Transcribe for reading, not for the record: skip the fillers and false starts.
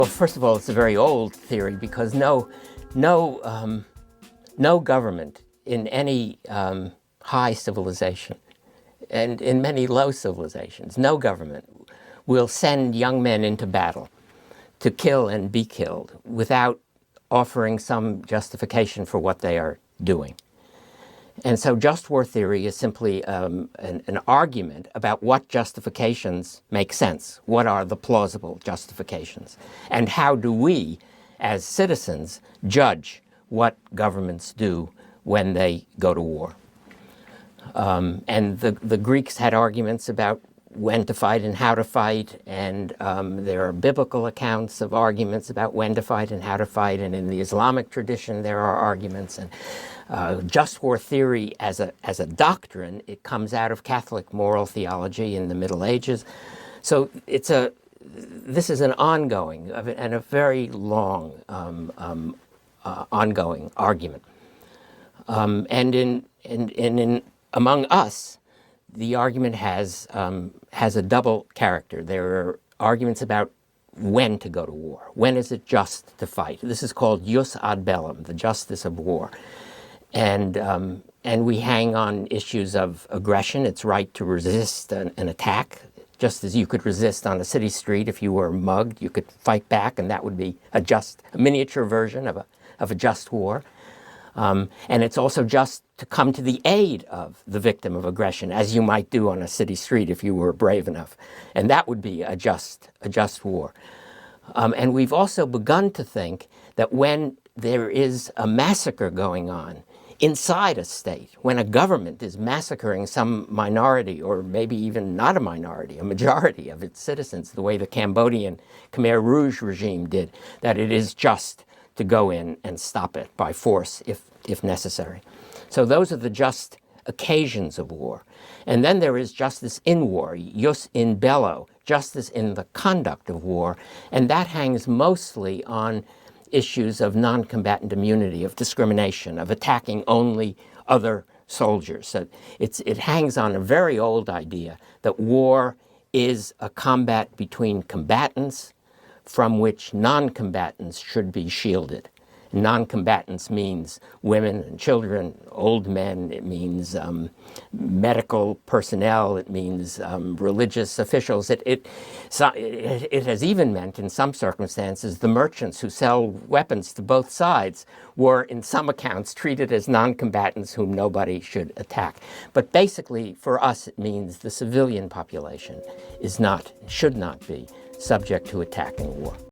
Well, first of all, it's a very old theory because no government in any high civilization and in many low civilizations, no government will send young men into battle to kill and be killed without offering some justification for what they are doing. And so just war theory is simply an argument about what justifications make sense. What are the plausible justifications? And how do we, as citizens, judge what governments do when they go to war? And the Greeks had arguments about when to fight and how to fight, and there are biblical accounts of arguments about when to fight and how to fight, and in the Islamic tradition there are arguments. And just war theory as a doctrine, it comes out of Catholic moral theology in the Middle Ages. So this is an ongoing and a very long ongoing argument. And among us, the argument has a double character. There are arguments about when to go to war. When is it just to fight? This is called jus ad bellum, the justice of war. And we hang on issues of aggression. It's right to resist an attack. Just as you could resist on a city street if you were mugged, you could fight back, and that would be a miniature version of a just war. And it's also just to come to the aid of the victim of aggression, as you might do on a city street if you were brave enough. And that would be a just war. And we've also begun to think that when there is a massacre going on inside a state, when a government is massacring some minority, or maybe even not a minority, a majority of its citizens, the way the Cambodian Khmer Rouge regime did, that it is just to go in and stop it by force if necessary. So those are the just occasions of war. And then there is justice in war, jus in bello, justice in the conduct of war, and that hangs mostly on issues of non-combatant immunity, of discrimination, of attacking only other soldiers. So it hangs on a very old idea that war is a combat between combatants from which non-combatants should be shielded. Non-combatants means women and children, old men, it means medical personnel, it means religious officials. It has even meant, in some circumstances, the merchants who sell weapons to both sides were, in some accounts, treated as non-combatants whom nobody should attack. But basically, for us, it means the civilian population should not be subject to attack in war.